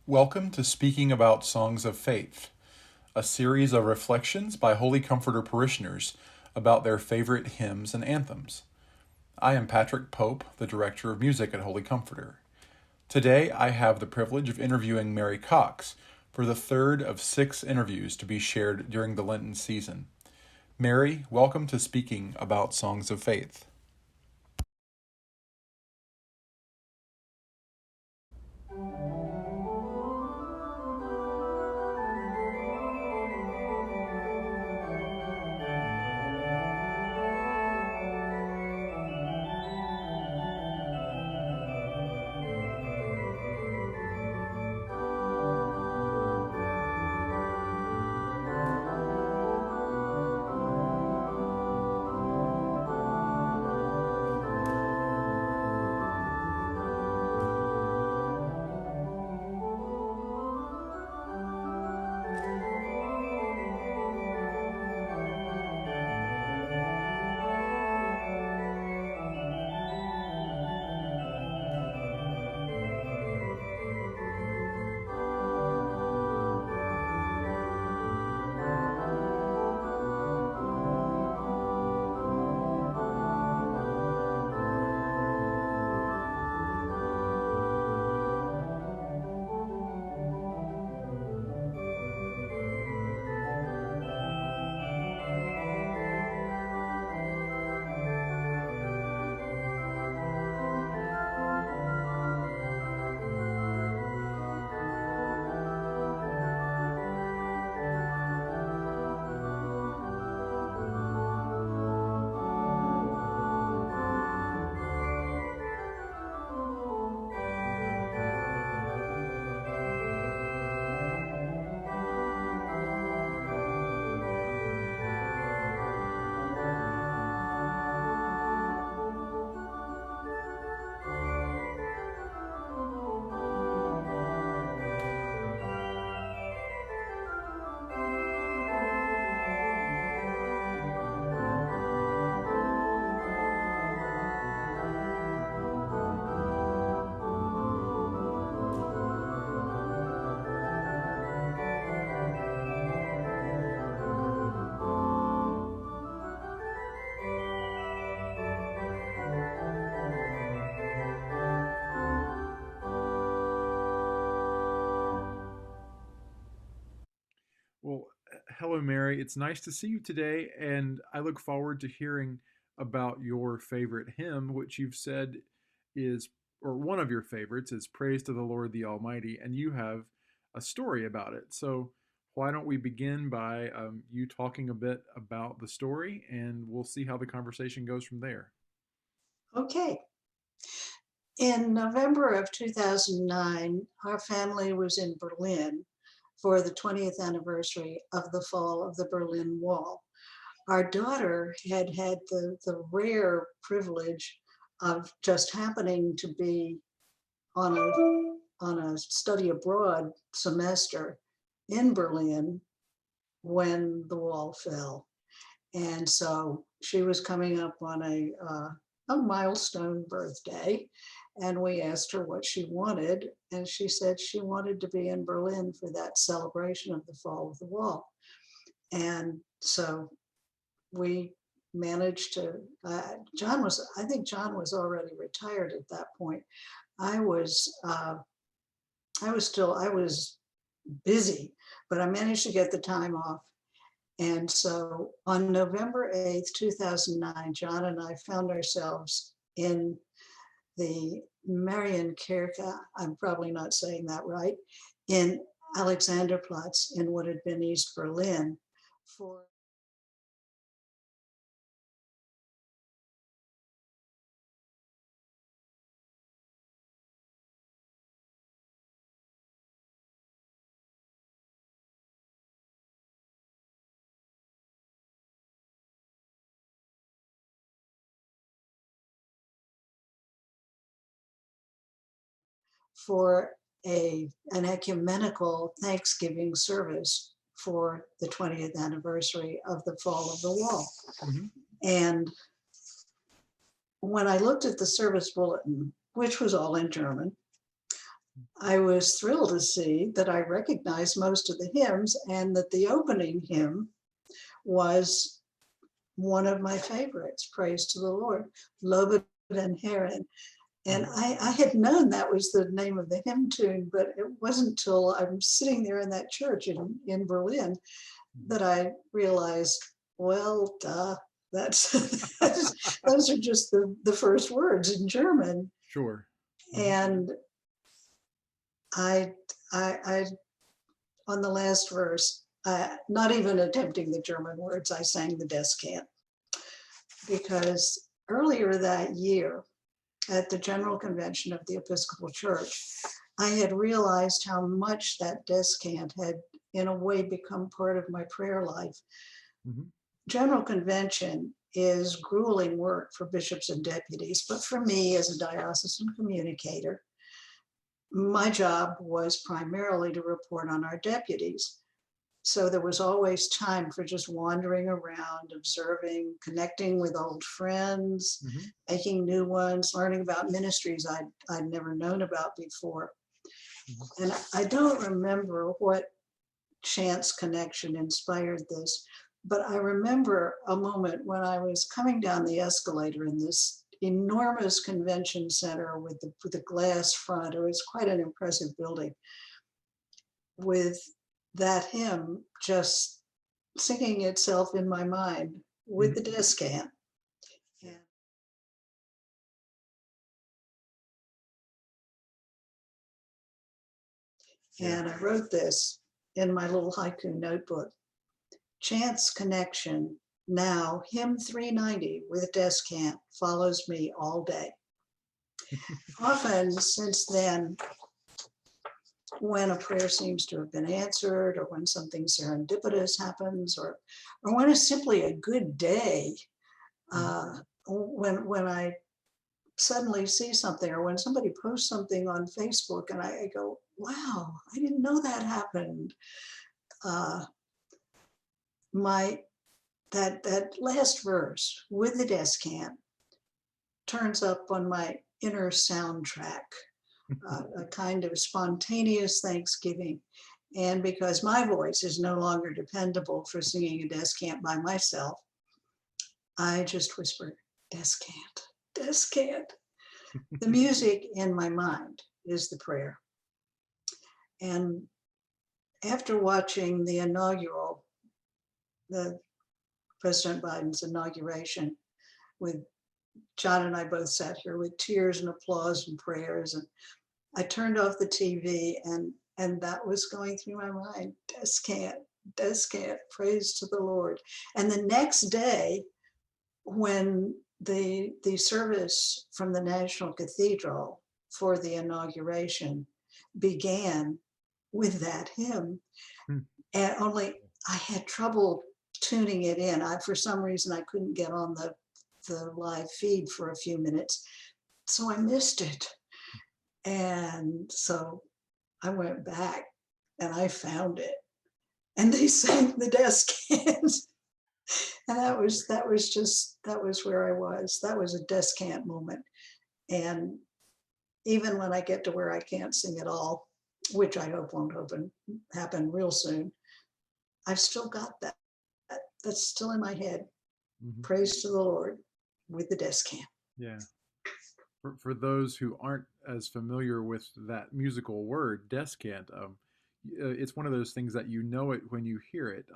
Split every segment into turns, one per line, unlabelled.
Welcome to Speaking About Songs of Faith, a series of reflections by Holy Comforter parishioners about their favorite hymns and anthems. I am Patrick Pope, the Director of Music at Holy Comforter. Today I have the privilege of interviewing Mary Cox for the third of 6 interviews to be shared during the Lenten season. Mary, welcome to Speaking About Songs of Faith. Well, hello, Mary. It's nice to see you today, and I look forward to hearing about your favorite hymn, which you've said is, or one of your favorites is Praise to the Lord the Almighty, and you have a story about it. So, why don't we begin by you talking a bit about the story, and we'll see how the conversation goes from there.
Okay. In November of 2009, our family was in Berlin for the 20th anniversary of the fall of the Berlin Wall. Our daughter had had the rare privilege of just happening to be on a study abroad semester in Berlin when the wall fell. And so she was coming up on a milestone birthday, and we asked her what she wanted, and she said she wanted to be in Berlin for that celebration of the fall of the wall. And so we managed to, I think John was already retired at that point. I was, I was busy, but I managed to get the time off. And so on November 8th, 2009, John and I found ourselves in the Marienkirche, I'm probably not saying that right, in Alexanderplatz in what had been East Berlin for for an ecumenical Thanksgiving service for the 20th anniversary of the fall of the wall.
Mm-hmm.
And when I looked at the service bulletin, which was all in German, I was thrilled to see that I recognized most of the hymns and that the opening hymn was one of my favorites, Praise to the Lord, Lobet and Herren. And
Mhm.
I had known that was the name of the hymn tune, but it wasn't until I'm sitting there in that church in Berlin that I realized, well, duh, that's, those are just the first words in German.
Sure. Mhm.
And I, I on the last verse, not even attempting the German words, I sang the descant because earlier that year at the General Convention of the Episcopal Church, I had realized how much that descant had, in a way, become part of my prayer life.
Mhm.
General Convention is grueling work for bishops and deputies, but for me as a diocesan communicator, my job was primarily to report on our deputies. So there was always time for just wandering around, observing, connecting with old friends,
Mhm.
making new ones, learning about ministries I'd never known about before.
Mhm.
And I don't remember what chance connection inspired this, but I remember a moment when I was coming down the escalator in this enormous convention center with the glass front. It was quite an impressive building with that hymn just singing itself in my mind with
Mhm.
the descant. And,
Yeah.
and I wrote this in my little haiku notebook. Chance connection. Now, hymn 390 with descant follows me all day. Often since then, when a prayer seems to have been answered, or when something serendipitous happens, or when it's simply a good day,
Mhm.
when I suddenly see something, or when somebody posts something on Facebook and I go, wow, I didn't know that happened. Uh, my that last verse with the descant turns up on my inner soundtrack, a kind of spontaneous thanksgiving. And because my voice is no longer dependable for singing a descant by myself, I just whisper, descant, descant. The music in my mind is the prayer. And after watching the President Biden's inauguration, with John and I both sat here with tears and applause and prayers, and I turned off the TV, and that was going through my mind. Descant, descant, praise to the Lord. And the next day, when the service from the National Cathedral for the inauguration began with that hymn,
Mhm.
and only I had trouble tuning it in. For some reason, I couldn't get on the live feed for a few minutes, so I missed it. And so I went back and I found it, and they sang the descant. And that was where I was. That was a descant moment. And even when I get to where I can't sing at all, which I hope won't happen real soon, I've still got that. That's still in my head.
Mhm.
Praise to the Lord with the descant.
Yeah. For those who aren't as familiar with that musical word, descant, it's one of those things that you know it when you hear it.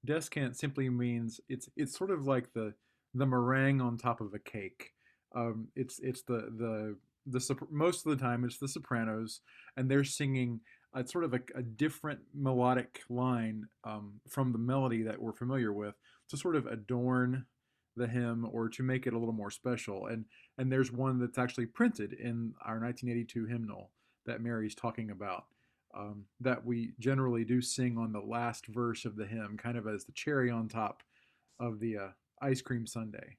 Descant simply means it's sort of like the meringue on top of a cake. It's most of the time it's the sopranos, and they're singing sort of a different melodic line from the melody that we're familiar with to sort of adorn the hymn or to make it a little more special. And there's one that's actually printed in our 1982 hymnal that Mary's talking about, that we generally do sing on the last verse of the hymn, kind of as the cherry on top of the ice cream sundae.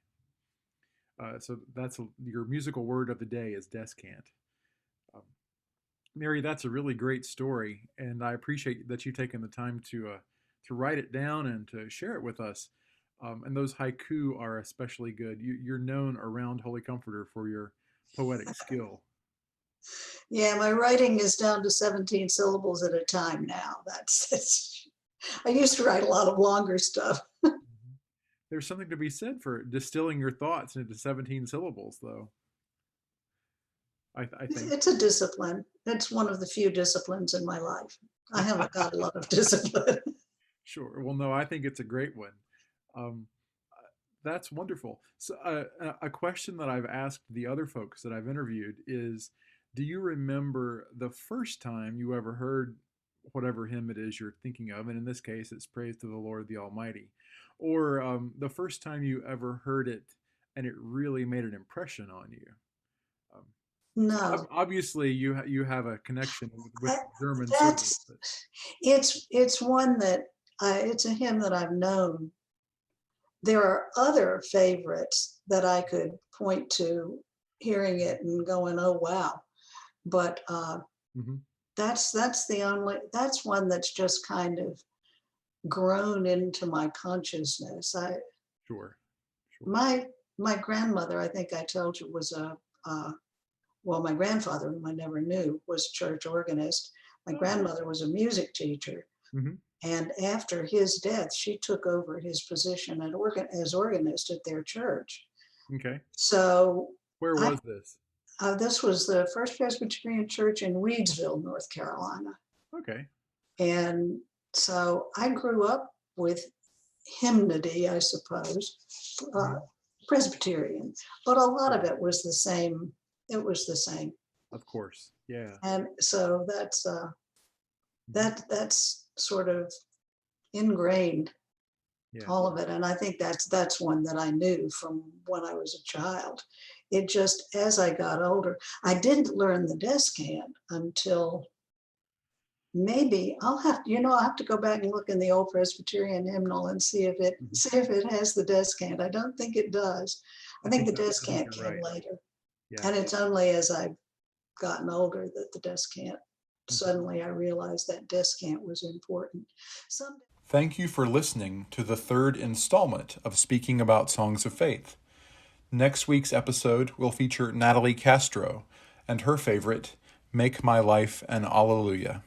So that's your musical word of the day is descant. Um, Mary, that's a really great story, and I appreciate that you taken the time to write it down and to share it with us. And those haiku are especially good. You're known around Holy Comforter for your poetic skill.
Yeah, my writing is down to 17 syllables at a time now. I used to write a lot of longer stuff.
Mhm. There's something to be said for distilling your thoughts into 17 syllables, though. I think.
It's a discipline. It's one of the few disciplines in my life. I haven't got a lot of discipline.
Sure. Well, no, I think it's a great one. Um, that's wonderful. So, a question that I've asked the other folks that I've interviewed is, do you remember the first time you ever heard whatever hymn it is you're thinking of? And in this case, it's Praise to the Lord the Almighty. Or the first time you ever heard it and it really made an impression on you? Um,
No,
obviously, you have a connection with
I,
German service,
that's
but
it's one that it's a hymn that I've known. There are other favorites that I could point to, hearing it and going, "Oh wow!" But
mhm,
that's one that's just kind of grown into my consciousness.
sure, sure.
My my grandmother, I think I told you, was well, my grandfather, whom I never knew, was a church organist. My
Oh,
grandmother was a music teacher.
mhm,
And after his death, she took over his position as organist at their church.
okay.
So
Where
I,
was this?
this was the First Presbyterian Church in Weedsville, North Carolina.
Okay.
And so I grew up with hymnody, I suppose, uh,
Mhm.
Presbyterian, but a lot of
Sure.
it was the same. It was the same.
Of course. Yeah.
And so
Mhm.
that's sort of ingrained,
Yeah.
all of it. And I think that's one that I knew from when I was a child. It just, as I got older, I didn't learn the descant until maybe I'll have to go back and look in the old Presbyterian hymnal and
Mhm.
see if it has the descant. I don't think it does. I think the
I think
descant
you're
came
right.
later.
Yeah.
And it's only as I've gotten older that the descant,
Mhm.
suddenly I realized that descant was important. Some
Thank you for listening to the third installment of Speaking About Songs of Faith. Next week's episode will feature Natalie Castro and her favorite, Make My Life an Alleluia.